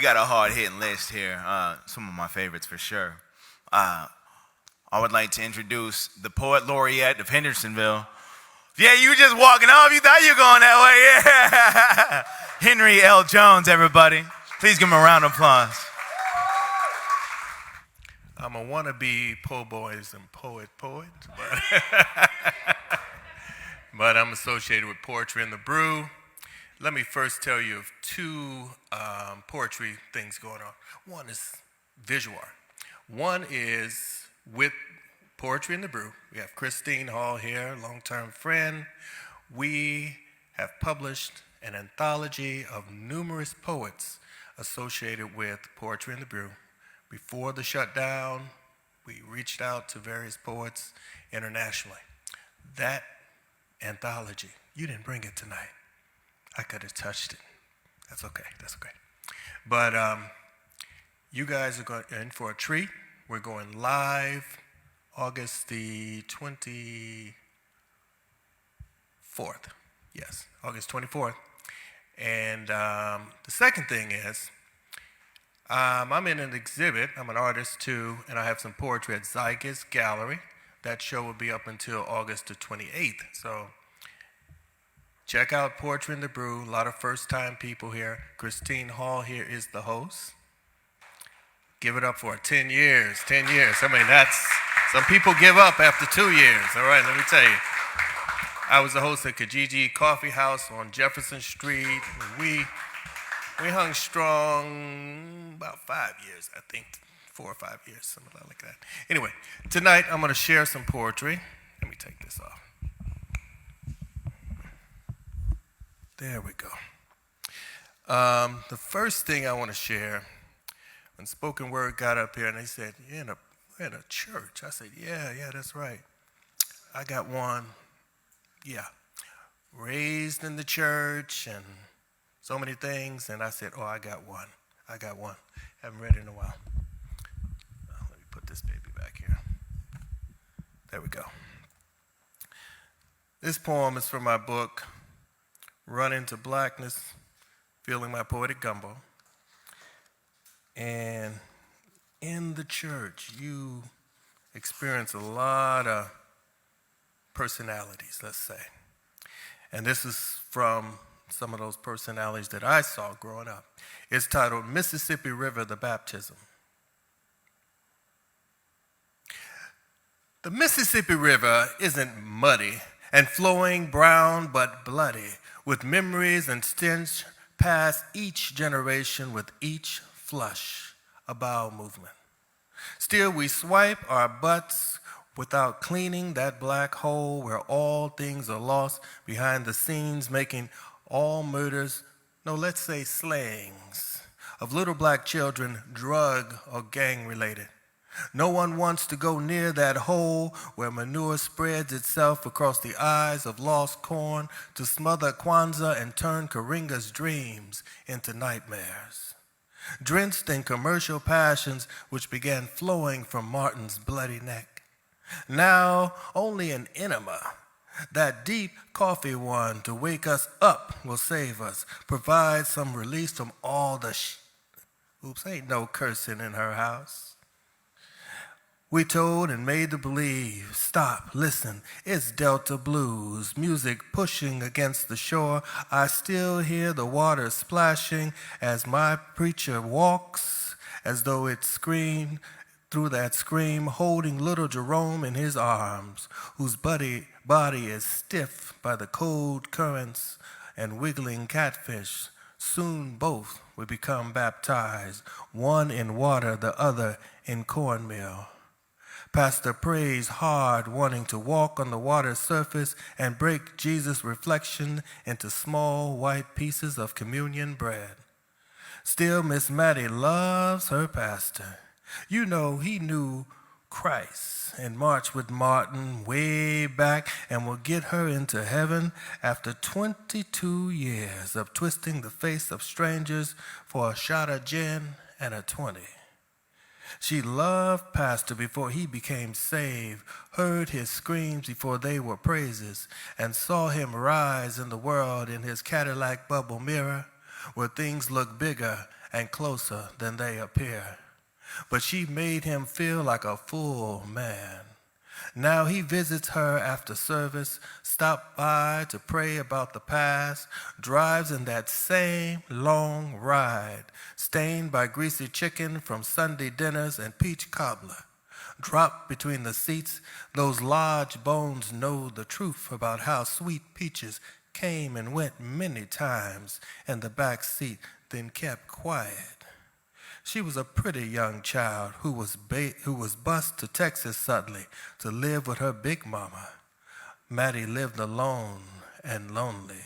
got a hard-hitting list here. Some of my favorites for sure. I would like to introduce the poet laureate of Hendersonville. Yeah, you just walking off. You thought you were going that way. Yeah. Henry L. Jones, everybody. Please give him a round of applause. I'm a wannabe po' boys and poet, but I'm associated with Poetry in the Brew. Let me first tell you of two poetry things going on. One is visual art. One is with Poetry in the Brew. We have Christine Hall here, longtime friend. We have published an anthology of numerous poets associated with Poetry in the Brew. Before the shutdown, we reached out to various poets internationally. That anthology, you didn't bring it tonight. I could have touched it. That's okay. But you guys are in for a treat. We're going live August the 24th. Yes, August 24th. And the second thing is, I'm in an exhibit. I'm an artist too, and I have some poetry at Zygus Gallery. That show will be up until August the 28th. So check out Poetry in the Brew. A lot of first-time people here. Christine Hall here is the host. Give it up for 10 years. 10 years. I mean, some people give up after 2 years. All right, let me tell you. I was the host at Kijiji Coffee House on Jefferson Street. We hung strong about 5 years, I think, 4 or 5 years, something like that. Anyway, tonight I'm going to share some poetry. Let me take this off. There we go. The first thing I want to share, when Spoken Word got up here and they said, we're in a church. I said, yeah, that's right. I got one. Yeah. Raised in the church and so many things, and I said, I got one. Haven't read it in a while. Let me put this baby back here. There we go. This poem is from my book, Run Into Blackness, Feeling My Poetic Gumbo. And in the church, you experience a lot of personalities, let's say. And this is from some of those personalities that I saw growing up. It's titled Mississippi River, the Baptism. The Mississippi River isn't muddy and flowing brown but bloody, with memories and stench past each generation with each flush, a bowel movement. Still we swipe our butts without cleaning that black hole where all things are lost behind the scenes, making all murders, no, let's say slayings, of little black children drug or gang related. No one wants to go near that hole where manure spreads itself across the eyes of lost corn to smother Kwanzaa and turn Karinga's dreams into nightmares. Drenched in commercial passions which began flowing from Martin's bloody neck. Now only an enema, that deep coffee one to wake us up will save us, provide some release from all the Oops, ain't no cursing in her house. We told and made to believe, stop, listen, it's Delta Blues, music pushing against the shore. I still hear the water splashing as my preacher walks, as though it screamed through that scream, holding little Jerome in his arms, whose body is stiff by the cold currents and wiggling catfish. Soon both will become baptized, one in water, the other in cornmeal. Pastor prays hard, wanting to walk on the water's surface and break Jesus' reflection into small white pieces of communion bread. Still, Miss Mattie loves her pastor. You know, he knew Christ and marched with Martin way back and will get her into heaven after 22 years of twisting the face of strangers for a shot of gin and a 20. She loved Pastor before he became saved, heard his screams before they were praises, and saw him rise in the world in his Cadillac bubble mirror, where things look bigger and closer than they appear. But she made him feel like a full man. Now he visits her after service, stops by to pray about the past, drives in that same long ride, stained by greasy chicken from Sunday dinners and peach cobbler. Dropped between the seats, those large bones know the truth about how sweet peaches came and went many times in the back seat, then kept quiet. She was a pretty young child who was bused to Texas suddenly to live with her big mama. Maddie lived alone and lonely.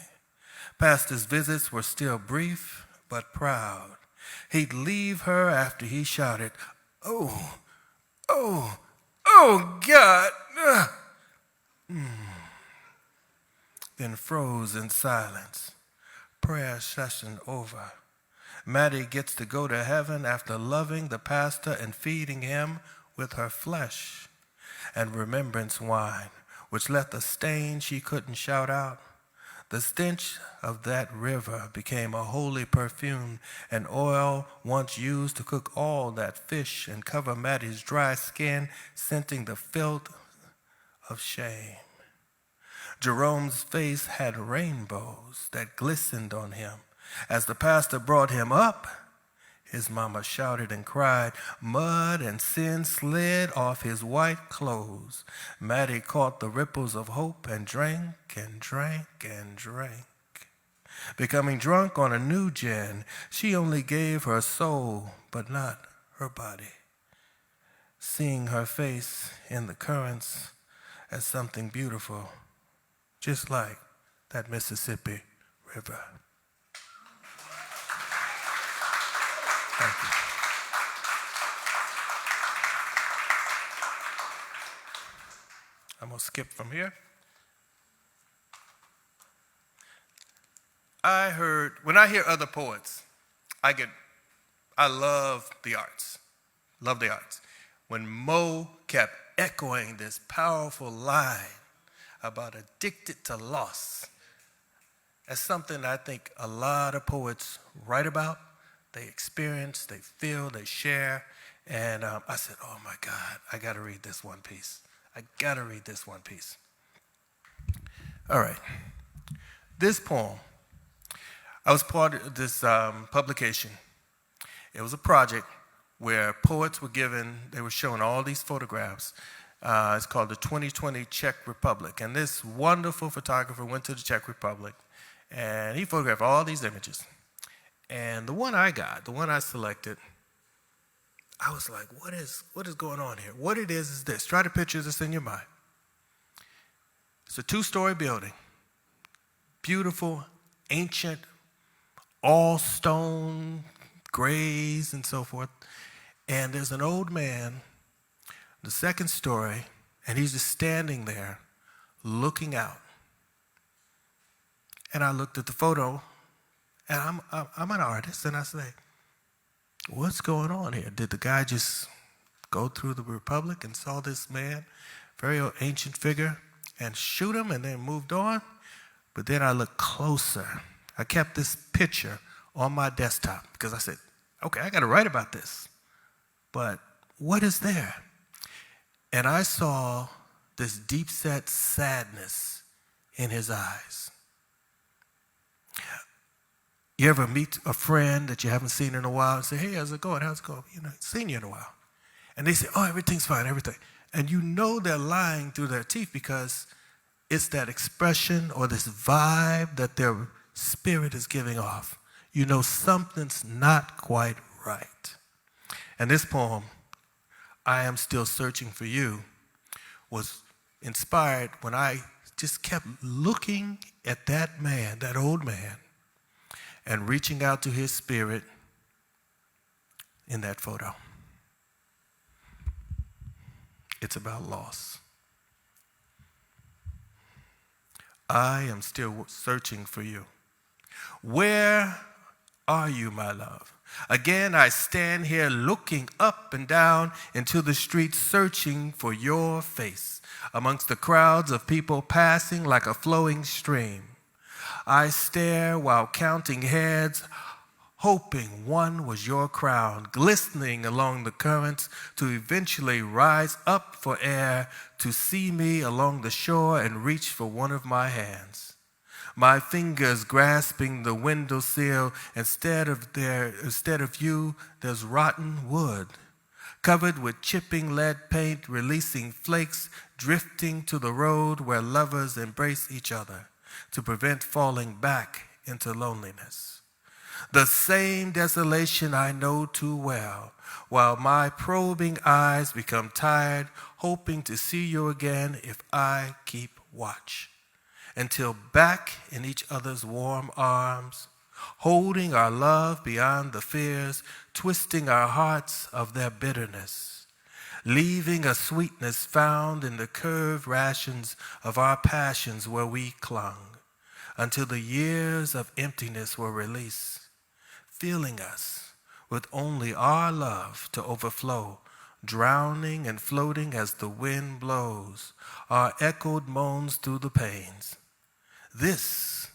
Pastor's visits were still brief but proud. He'd leave her after he shouted, "Oh, oh, oh, God!" Then froze in silence. Prayer session over. Maddie gets to go to heaven after loving the pastor and feeding him with her flesh and remembrance wine, which left a stain she couldn't shout out. The stench of that river became a holy perfume, and oil once used to cook all that fish and cover Maddie's dry skin, scenting the filth of shame. Jerome's face had rainbows that glistened on him. As the pastor brought him up, his mama shouted and cried. Mud and sin slid off his white clothes. Maddie caught the ripples of hope and drank and drank and drank. Becoming drunk on a new gin, she only gave her soul, but not her body. Seeing her face in the currents as something beautiful, just like that Mississippi River. Thank you. I'm going to skip from here. When I hear other poets, I love the arts. Love the arts. When Mo kept echoing this powerful line about addicted to loss, that's something I think a lot of poets write about. They experience, they feel, they share. And I said, oh my God, I got to read this one piece. All right. This poem, I was part of this publication. It was a project where poets were they were showing all these photographs. It's called the 2020 Czech Republic. And this wonderful photographer went to the Czech Republic, and he photographed all these images. And the one I selected, I was like, what is going on here? What it is this. Try to picture this in your mind. It's a 2-story building, beautiful, ancient, all stone, grays and so forth. And there's an old man, the 2nd story, and he's just standing there looking out. And I looked at the photo, and I'm an artist, and I say, what's going on here? Did the guy just go through the Republic and saw this man, very ancient figure, and shoot him and then moved on? But then I looked closer. I kept this picture on my desktop because I said, okay, I got to write about this. But what is there? And I saw this deep-set sadness in his eyes. You ever meet a friend that you haven't seen in a while and say, hey, how's it going? Seen you in a while. And they say, oh, everything's fine, everything. And you know they're lying through their teeth because it's that expression or this vibe that their spirit is giving off. You know something's not quite right. And this poem, I Am Still Searching for You, was inspired when I just kept looking at that man, that old man, and reaching out to his spirit in that photo. It's about loss. I am still searching for you. Where are you, my love? Again, I stand here looking up and down into the street, searching for your face amongst the crowds of people passing like a flowing stream. I stare while counting heads, hoping one was your crown, glistening along the currents to eventually rise up for air to see me along the shore and reach for one of my hands. My fingers grasping the windowsill, instead of you, there's rotten wood, covered with chipping lead paint, releasing flakes, drifting to the road where lovers embrace each other to prevent falling back into loneliness. The same desolation I know too well, while my probing eyes become tired, hoping to see you again if I keep watch. Until back in each other's warm arms, holding our love beyond the fears, twisting our hearts of their bitterness, leaving a sweetness found in the curved rations of our passions where we clung, until the years of emptiness were released, filling us with only our love to overflow, drowning and floating as the wind blows, our echoed moans through the panes. This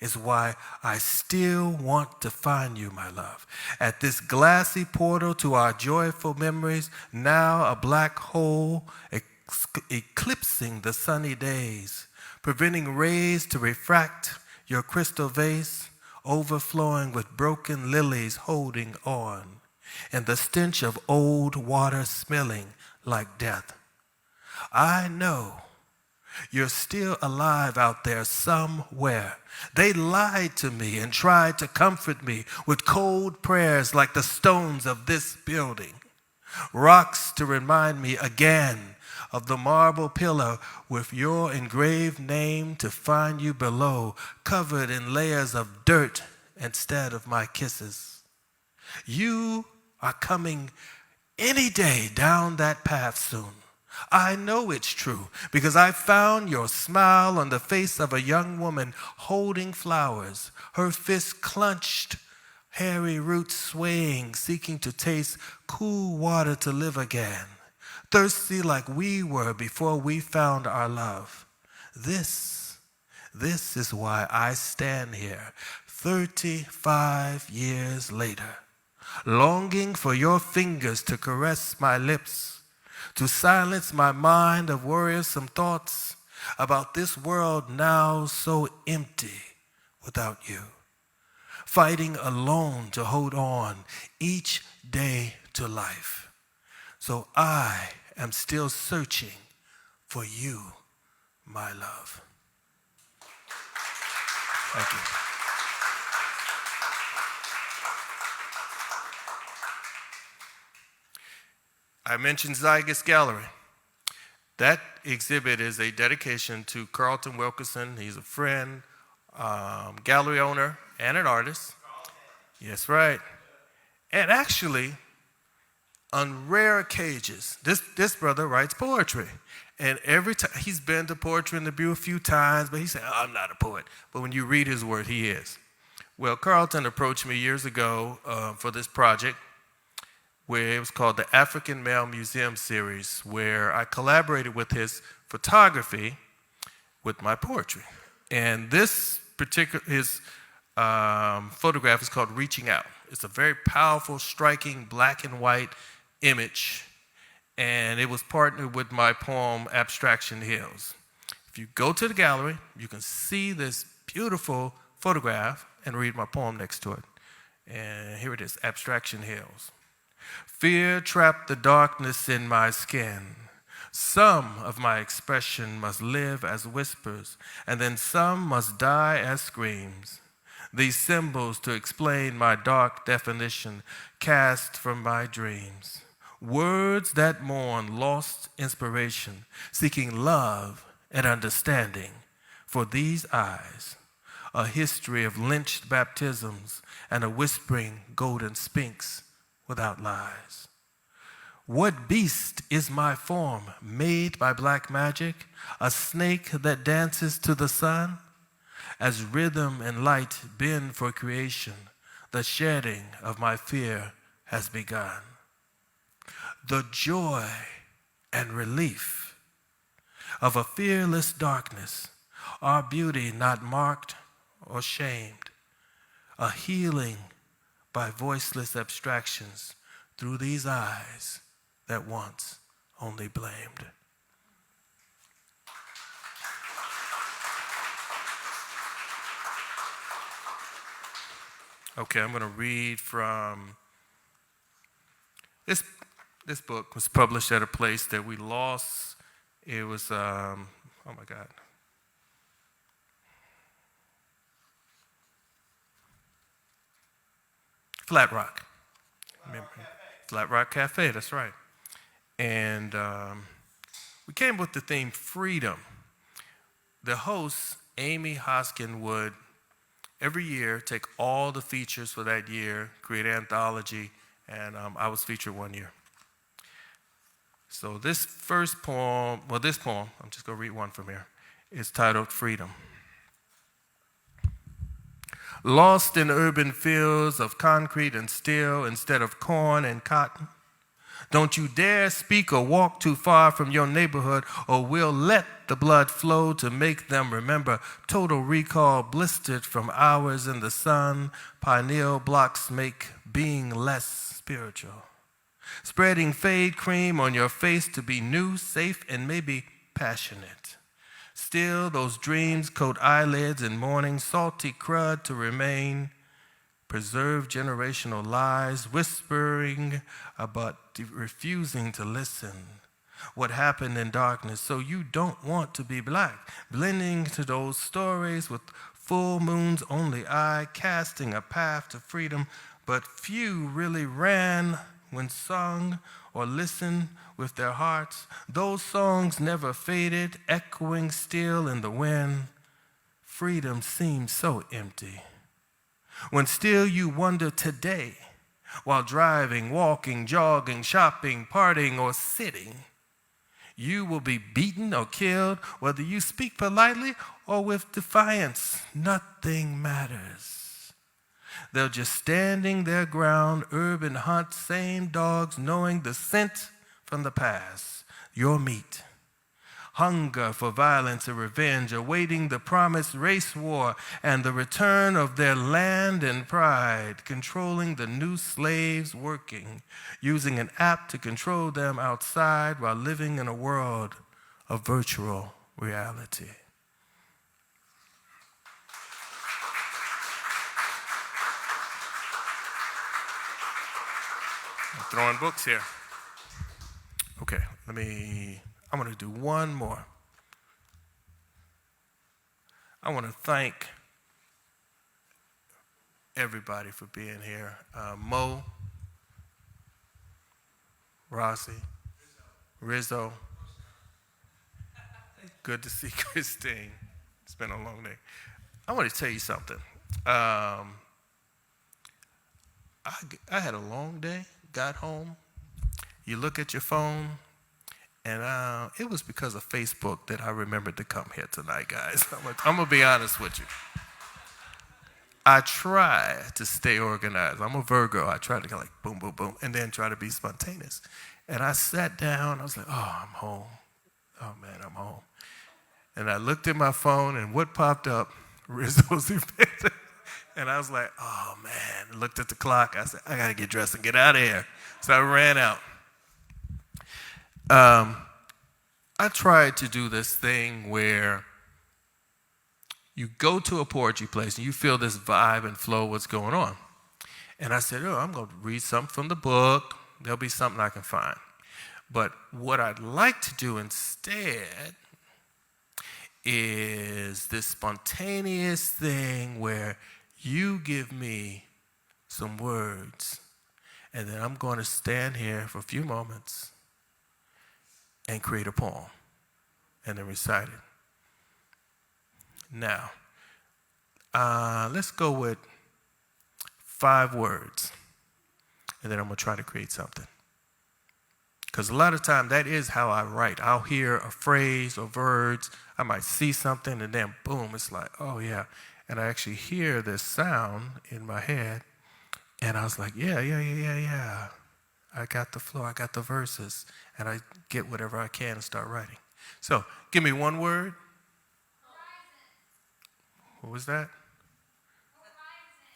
is why I still want to find you, my love, at this glassy portal to our joyful memories, now a black hole eclipsing the sunny days, preventing rays to refract your crystal vase, overflowing with broken lilies holding on, and the stench of old water smelling like death. I know you're still alive out there somewhere. They lied to me and tried to comfort me with cold prayers like the stones of this building. Rocks to remind me again of the marble pillar with your engraved name to find you below, covered in layers of dirt instead of my kisses. You are coming any day down that path soon. I know it's true because I found your smile on the face of a young woman holding flowers, her fist clenched, hairy roots swaying, seeking to taste cool water to live again, thirsty like we were before we found our love. This is why I stand here 35 years later, longing for your fingers to caress my lips, to silence my mind of worrisome thoughts about this world now so empty without you, fighting alone to hold on each day to life. So I am still searching for you, my love. Thank you. I mentioned Zygus Gallery. That exhibit is a dedication to Carlton Wilkerson. He's a friend, gallery owner, and an artist. Yes, right. And actually, on rare occasions, this brother writes poetry. And every time, he's been to Poetry in the Brew a few times, but he said, I'm not a poet. But when you read his work, he is. Well, Carlton approached me years ago for this project, where it was called the African Male Museum Series, where I collaborated with his photography with my poetry. And this particular, his photograph is called Reaching Out. It's a very powerful, striking black and white image, and it was partnered with my poem, Abstraction Hills. If you go to the gallery, you can see this beautiful photograph and read my poem next to it. And here it is, Abstraction Hills. Fear trapped the darkness in my skin. Some of my expression must live as whispers, and then some must die as screams. These symbols to explain my dark definition cast from my dreams. Words that mourn lost inspiration, seeking love and understanding. For these eyes, a history of lynched baptisms and a whispering golden sphinx without lies. What beast is my form, made by black magic, a snake that dances to the sun? As rhythm and light bend for creation, the shedding of my fear has begun. The joy and relief of a fearless darkness, our beauty not marked or shamed, a healing by voiceless abstractions through these eyes that once only blamed. Okay, I'm going to read from this. This book was published at a place that we lost. It was, oh my God. Flat Rock. Flat Rock Cafe, that's right. And we came with the theme freedom. The host, Amy Hoskin, would every year take all the features for that year, create an anthology, and I was featured one year. So this first poem, I'm just going to read one from here. It's titled Freedom. Lost in urban fields of concrete and steel instead of corn and cotton. Don't you dare speak or walk too far from your neighborhood, or we'll let the blood flow to make them remember. Total recall blistered from hours in the sun. Pineal blocks make being less spiritual. Spreading fade cream on your face to be new, safe, and maybe passionate. Still, those dreams coat eyelids in morning, salty crud to remain. Preserve generational lies, whispering but refusing to listen. What happened in darkness, so you don't want to be black. Blending to those stories with full moon's only eye, casting a path to freedom, but few really ran when sung or listened with their hearts. Those songs never faded, echoing still in the wind. Freedom seems so empty. When still you wonder today, while driving, walking, jogging, shopping, partying, or sitting, you will be beaten or killed, whether you speak politely or with defiance. Nothing matters. They're just standing their ground, urban hunt, same dogs knowing the scent from the past, your meat. Hunger for violence and revenge, awaiting the promised race war and the return of their land and pride, controlling the new slaves working, using an app to control them outside while living in a world of virtual reality. I'm throwing books here. Okay, I'm going to do one more. I want to thank everybody for being here. Mo, Rossi, Rizzo. Good to see Christine. It's been a long day. I want to tell you something. I had a long day, got home. You look at your phone, and it was because of Facebook that I remembered to come here tonight, guys. I'm going to be honest with you. I try to stay organized. I'm a Virgo. I try to go like boom, boom, boom, and then try to be spontaneous. And I sat down. I was like, oh, I'm home. Oh, man, I'm home. And I looked at my phone, and what popped up? Rizzo's event. And I was like, oh, man. Looked at the clock. I said, I got to get dressed and get out of here. So I ran out. I tried to do this thing where you go to a poetry place and you feel this vibe and flow, what's going on. And I said, I'm going to read something from the book. There'll be something I can find. But what I'd like to do instead is this spontaneous thing where you give me some words, and then I'm going to stand here for a few moments and create a poem, and then recite it. Now, let's go with 5 words, and then I'm going to try to create something. Because a lot of time, that is how I write. I'll hear a phrase or words. I might see something, and then boom, it's like, oh, yeah. And I actually hear this sound in my head, and I was like, yeah. I got the flow, I got the verses, and I get whatever I can and start writing. So, give me one word. Horizon. What was that?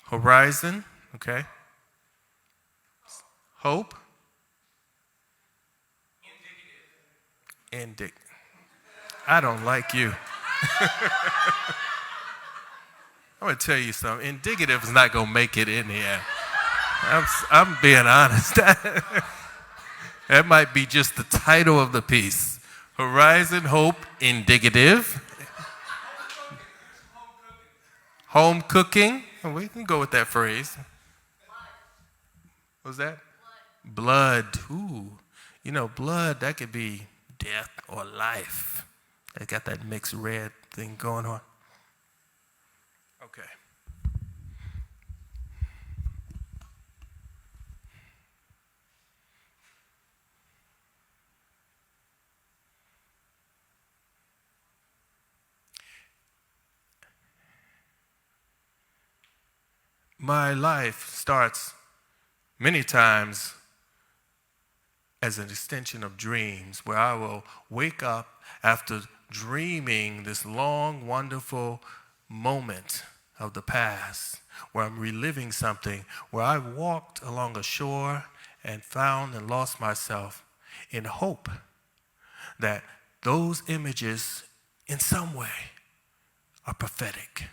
Horizon. Okay. Hope. Indicative. I don't like you. I'm going to tell you something. Indicative is not going to make it in here. I'm being honest. That might be just the title of the piece. Horizon, Hope, Indicative. Home cooking. Oh, we can go with that phrase. What was that? Blood. Ooh. You know, blood, that could be death or life. They got that mixed red thing going on. Okay. My life starts many times as an extension of dreams, where I will wake up after dreaming this long, wonderful moment of the past, where I'm reliving something, where I walked along a shore and found and lost myself in hope that those images in some way are prophetic.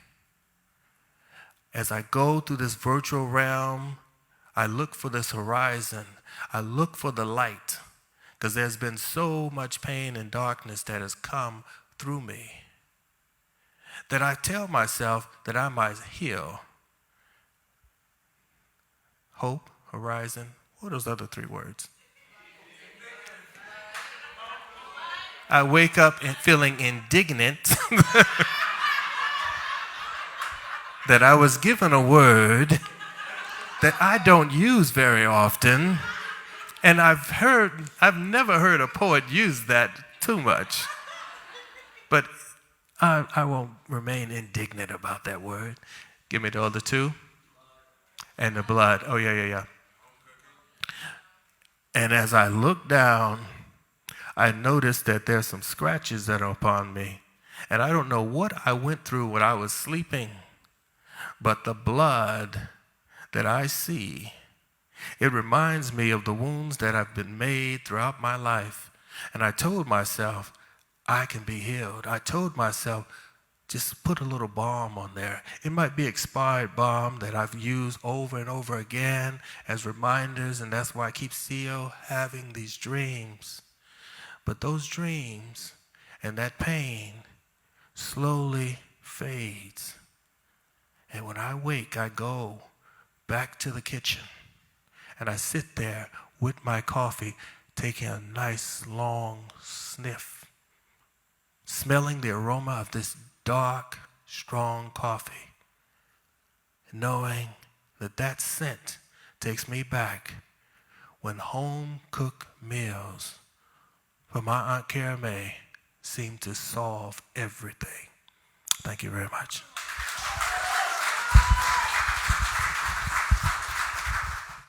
As I go through this virtual realm, I look for this horizon. I look for the light, because there's been so much pain and darkness that has come through me that I tell myself that I might heal. Hope, horizon, what are those other three words? I wake up and feeling indignant that I was given a word that I don't use very often, and I've never heard a poet use that too much. But I won't remain indignant about that word. Give me the other two. And the blood. Oh, yeah. And as I look down, I notice that there's some scratches that are upon me. And I don't know what I went through when I was sleeping, but the blood that I see, it reminds me of the wounds that have been made throughout my life. And I told myself, I can be healed. I told myself, just put a little balm on there. It might be expired balm that I've used over and over again as reminders, and that's why I keep still having these dreams. But those dreams and that pain slowly fades. And when I wake, I go back to the kitchen, and I sit there with my coffee, taking a nice long sniff, smelling the aroma of this dark, strong coffee, knowing that that scent takes me back when home-cooked meals from my Aunt Cara Mae seemed to solve everything. Thank you very much.